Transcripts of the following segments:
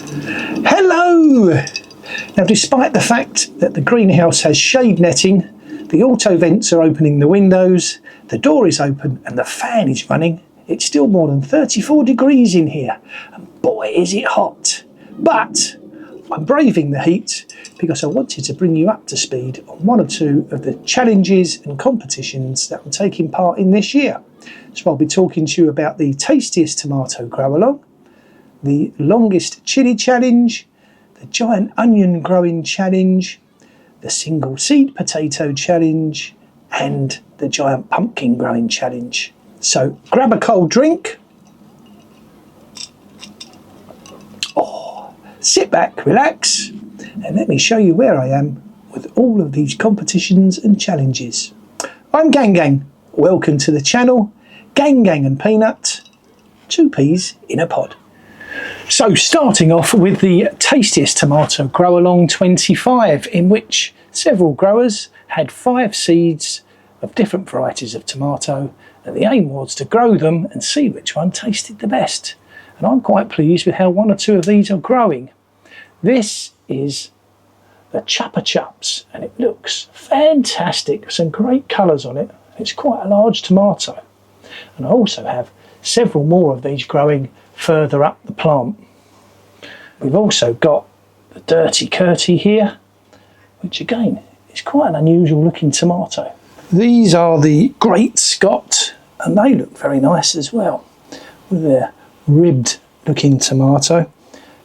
Hello! Now, despite the fact that the greenhouse has shade netting, the auto vents are opening the windows, the door is open and the fan is running, it's still more than 34 degrees in here. And boy, is it hot. But I'm braving the heat because I wanted to bring you up to speed on one or two of the challenges and competitions that I'm taking part in this year. So I'll be talking to you about the tastiest tomato grow along, the longest chilli challenge, the giant onion growing challenge, the single seed potato challenge, and the giant pumpkin growing challenge. So grab a cold drink. Sit back, relax, and let me show you where I am with all of these competitions and challenges. I'm Gang Gang. Welcome to the channel. Gang Gang and Peanut, two peas in a pod. So starting off with the tastiest tomato grow along 25, in which several growers had 5 seeds of different varieties of tomato, and the aim was to grow them and see which one tasted the best. And I'm quite pleased with how 1 or 2 of these are growing. This is the Chupa Chups, and it looks fantastic. Some great colours on it. It's quite a large tomato. And I also have several more of these growing further up the plant. We've also got the Dirty Curty here, which again is quite an unusual looking tomato. These are the Great Scott, and they look very nice as well, with their ribbed looking tomato.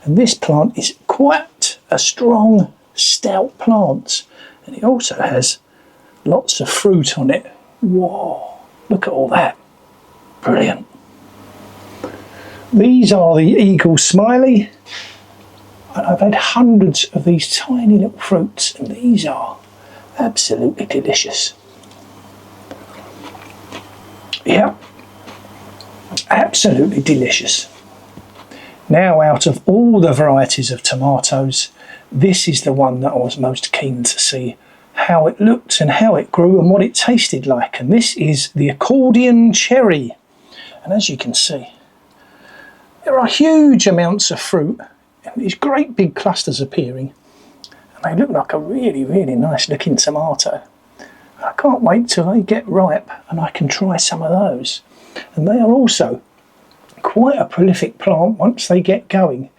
And this plant is quite a strong, stout plant, and it also has lots of fruit on it. Whoa, look at all that. Brilliant. These are the Eagle Smiley, and I've had hundreds of these tiny little fruits, and these are absolutely delicious. Yeah, absolutely delicious. Now, out of all the varieties of tomatoes, this is the one that I was most keen to see how it looked and how it grew and what it tasted like. And this is the accordion cherry. And as you can see, there are huge amounts of fruit and these great big clusters appearing. And they look like a really, really nice looking tomato. I can't wait till they get ripe and I can try some of those. And they are also quite a prolific plant once they get going.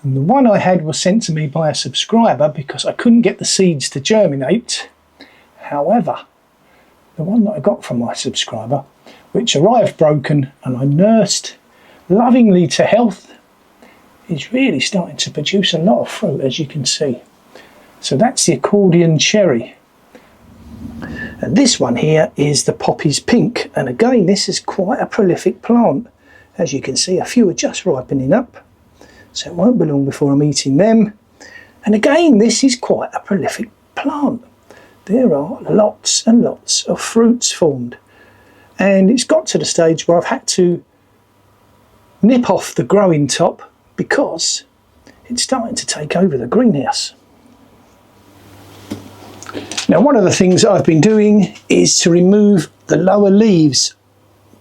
And the one I had was sent to me by a subscriber because I couldn't get the seeds to germinate. However, the one that I got from my subscriber, which arrived broken and I nursed lovingly to health, is really starting to produce a lot of fruit, as you can see. So that's the accordion cherry. And this one here is the Poppy's Pink, and again this is quite a prolific plant. As you can see, a few are just ripening up, so it won't be long before I'm eating them. And again, this is quite a prolific plant. There are lots and lots of fruits formed, and it's got to the stage where I've had to nip off the growing top because it's starting to take over the greenhouse. Now, one of the things that I've been doing is to remove the lower leaves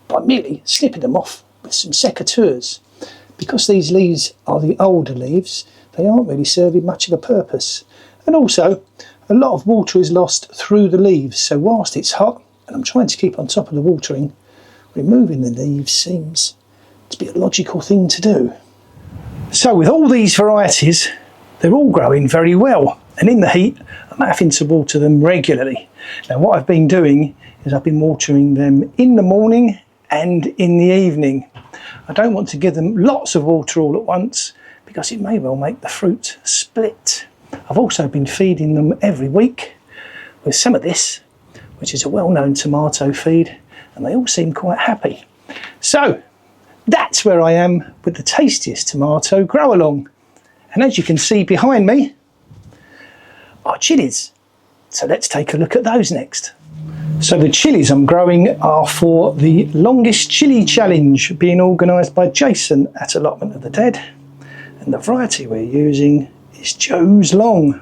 by merely snipping them off with some secateurs. Because these leaves are the older leaves, they aren't really serving much of a purpose. And also, a lot of water is lost through the leaves, so whilst it's hot and I'm trying to keep on top of the watering, removing the leaves seems to be a logical thing to do. So with all these varieties, they're all growing very well, and in the heat I'm having to water them regularly. Now what I've been doing is I've been watering them in the morning and in the evening. I don't want to give them lots of water all at once because it may well make the fruit split. I've also been feeding them every week with some of this, which is a well-known tomato feed, and they all seem quite happy. So that's where I am with the tastiest tomato grow along. And as you can see behind me are chillies. So let's take a look at those next. So the chillies I'm growing are for the longest chilli challenge being organised by Jason at Allotment of the Dead. And the variety we're using is Joe's Long.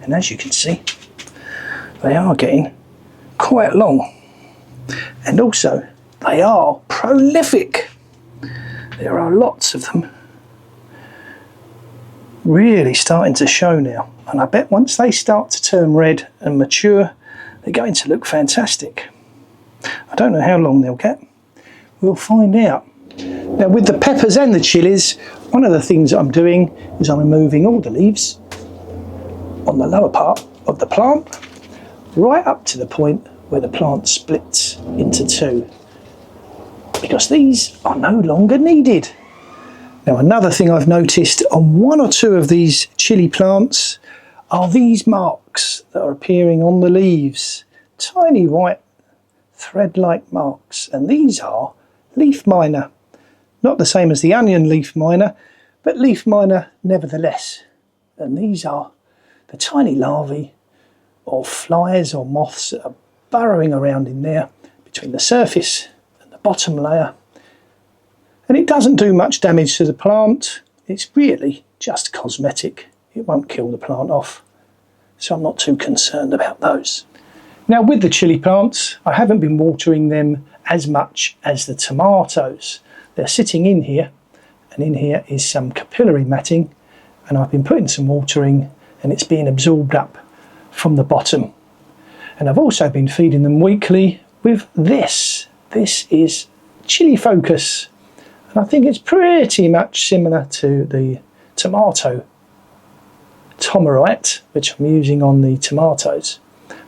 And as you can see, they are getting quite long. And also, they are prolific. There are lots of them. really starting to show now, and I bet once they start to turn red and mature, they're going to look fantastic. I don't know how long they'll get. We'll find out. Now with the peppers and the chilies, one of the things I'm doing is I'm removing all the leaves on the lower part of the plant, right up to the point where the plant splits into two, because these are no longer needed. Now another thing I've noticed on one or two of these chilli plants are these marks that are appearing on the leaves, tiny white thread-like marks, and these are leaf miner. Not the same as the onion leaf miner, but leaf miner nevertheless. And these are the tiny larvae or flies or moths that are burrowing around in there between the surface and the bottom layer. And it doesn't do much damage to the plant. It's really just cosmetic. It won't kill the plant off. So I'm not too concerned about those. Now with the chilli plants, I haven't been watering them as much as the tomatoes. They're sitting in here, and in here is some capillary matting, and I've been putting some watering and it's being absorbed up from the bottom. And I've also been feeding them weekly with this. This is Chili Focus, and I think it's pretty much similar to the tomato Tomerite, which I'm using on the tomatoes.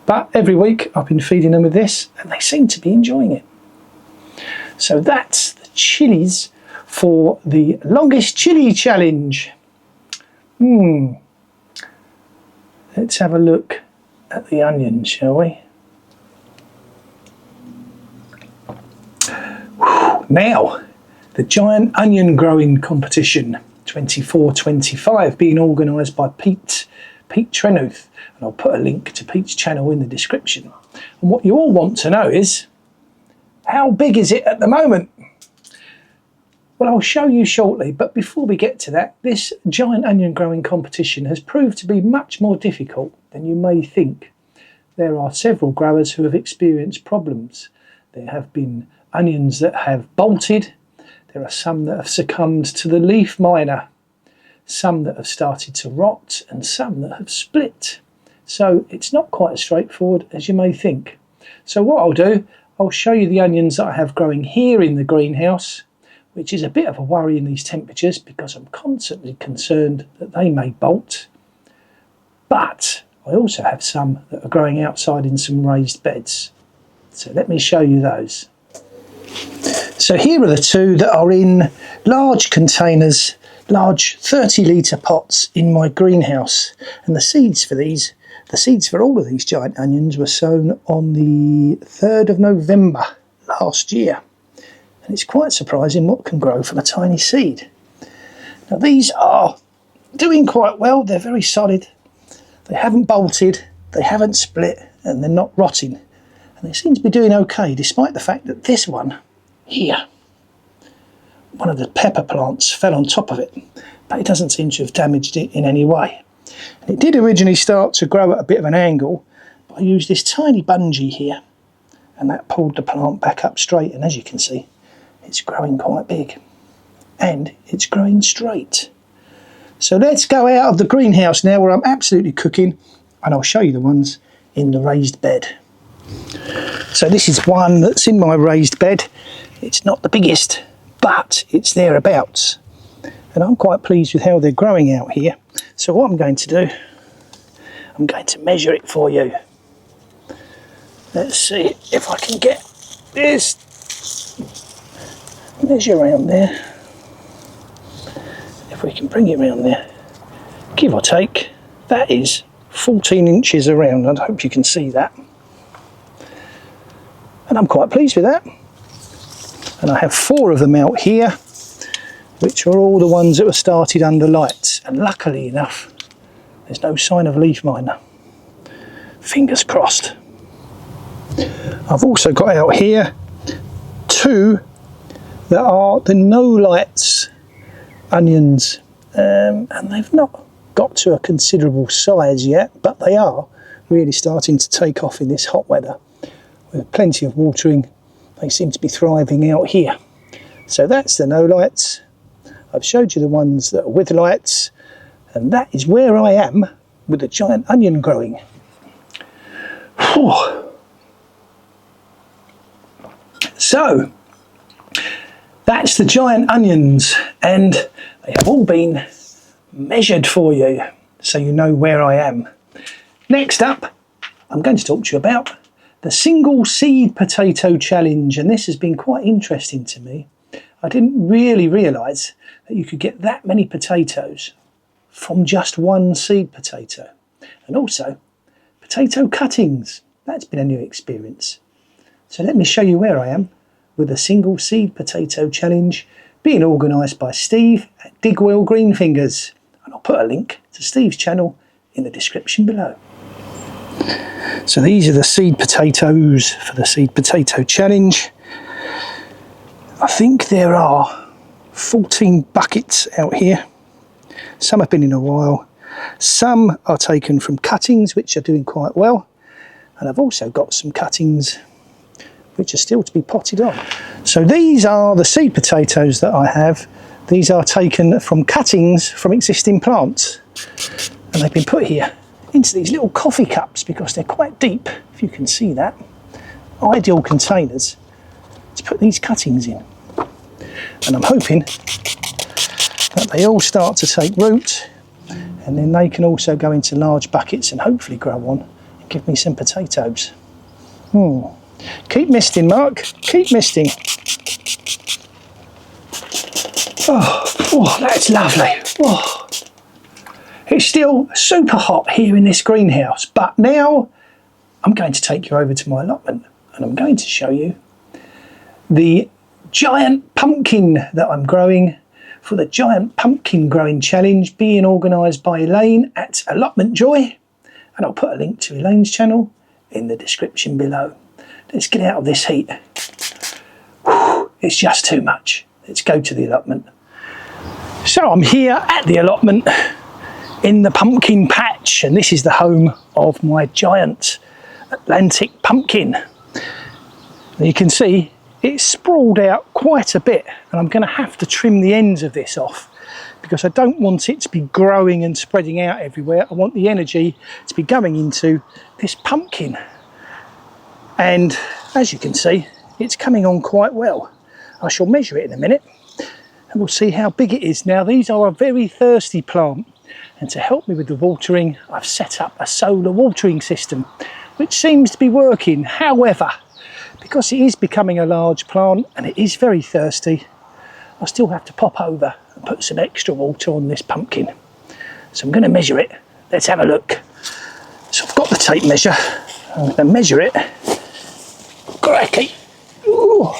But every week I've been feeding them with this, and they seem to be enjoying it. So that's the chilies for the longest chili challenge. Let's have a look at the onions, shall we? Now, the giant onion growing competition 24-25 being organised by Pete Trenuth, and I'll put a link to Pete's channel in the description. And what you all want to know is, how big is it at the moment? Well, I'll show you shortly, but before we get to that, this giant onion growing competition has proved to be much more difficult than you may think. There are several growers who have experienced problems. There have been onions that have bolted. There are some that have succumbed to the leaf miner, some that have started to rot, and some that have split. So it's not quite as straightforward as you may think. So what I'll do, I'll show you the onions that I have growing here in the greenhouse, which is a bit of a worry in these temperatures because I'm constantly concerned that they may bolt. But I also have some that are growing outside in some raised beds. So let me show you those. So here are the two that are in large containers, large 30-litre pots in my greenhouse. And the seeds for these, the seeds for all of these giant onions were sown on the 3rd of November last year. And it's quite surprising what can grow from a tiny seed. Now these are doing quite well. They're very solid. They haven't bolted, they haven't split, and they're not rotting. And they seem to be doing okay, despite the fact that this one here, one of the pepper plants fell on top of it, but it doesn't seem to have damaged it in any way. And it did originally start to grow at a bit of an angle, but I used this tiny bungee here, and that pulled the plant back up straight, and as you can see, it's growing quite big, and it's growing straight. So let's go out of the greenhouse now where I'm absolutely cooking, and I'll show you the ones in the raised bed. So this is one that's in my raised bed. It's not the biggest, but it's thereabouts. And I'm quite pleased with how they're growing out here. So what I'm going to do, I'm going to measure it for you. Let's see if I can get this measure around there. If we can bring it around there, give or take, that is 14 inches around. I hope you can see that. And I'm quite pleased with that. And I have 4 of them out here, which are all the ones that were started under lights. And luckily enough, there's no sign of leaf miner. Fingers crossed. I've also got out here 2 that are the no lights onions, and they've not got to a considerable size yet, but they are really starting to take off in this hot weather. With plenty of watering, they seem to be thriving out here. So that's the no lights. I've showed you the ones that are with lights, And that is where I am with the giant onion growing. Whew. So that's the giant onions, and they have all been measured for you so you know where I am. Next up, I'm going to talk to you about the single seed potato challenge, and this has been quite interesting to me. I didn't really realise that you could get that many potatoes from just one seed potato. And also potato cuttings, that's been a new experience. So let me show you where I am with the single seed potato challenge being organised by Steve at Digwell Greenfingers, and I'll put a link to Steve's channel in the description below. So these are the seed potatoes for the seed potato challenge. I think there are 14 buckets out here. Some have been in a while. Some are taken from cuttings which are doing quite well, and I've also got some cuttings which are still to be potted on. So these are the seed potatoes that I have. These are taken from cuttings from existing plants, and they've been put here into these little coffee cups because they're quite deep, if you can see that. Ideal containers to put these cuttings in. And I'm hoping that they all start to take root, and then they can also go into large buckets and hopefully grow on and give me some potatoes. Keep misting, Mark, keep misting. Oh, that's lovely. Oh. It's still super hot here in this greenhouse, but now I'm going to take you over to my allotment and I'm going to show you the giant pumpkin that I'm growing for the giant pumpkin growing challenge being organised by Elaine at Allotment Joy, and I'll put a link to Elaine's channel in the description below. Let's get out of this heat. Whew, it's just too much. Let's go to the allotment. So I'm here at the allotment in the pumpkin patch, and this is the home of my giant Atlantic pumpkin. And you can see it's sprawled out quite a bit, and I'm going to have to trim the ends of this off because I don't want it to be growing and spreading out everywhere. I want the energy to be going into this pumpkin. And as you can see, it's coming on quite well. I shall measure it in a minute and we'll see how big it is. Now, these are a very thirsty plant, and to help me with the watering, I've set up a solar watering system which seems to be working. However, because it is becoming a large plant and it is very thirsty, I still have to pop over and put some extra water on this pumpkin. So I'm going to measure it. Let's have a look. So I've got the tape measure. I'm going to measure it. Cracky. Ooh.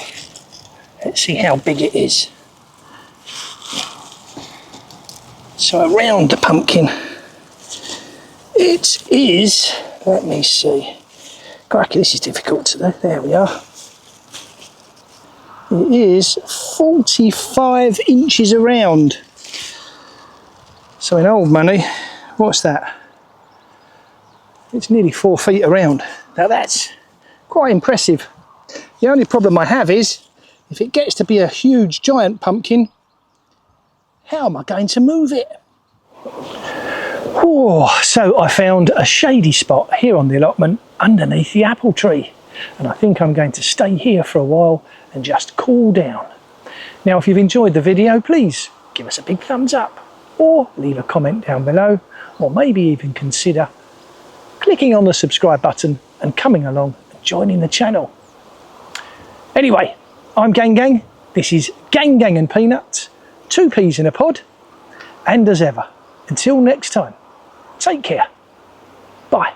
Let's see how big it is. So around the pumpkin, it is, let me see. Cracky, this is difficult to do. There we are. It is 45 inches around. So in old money, what's that? It's nearly 4 feet around. Now that's quite impressive. The only problem I have is, if it gets to be a huge giant pumpkin, how am I going to move it? Oh, so I found a shady spot here on the allotment underneath the apple tree, and I think I'm going to stay here for a while and just cool down. Now, if you've enjoyed the video, please give us a big thumbs up, or leave a comment down below, or maybe even consider clicking on the subscribe button and coming along and joining the channel. Anyway, I'm Gang Gang, this is Gang Gang and Peanuts, 2 peas in a pod, and as ever, until next time, take care, bye.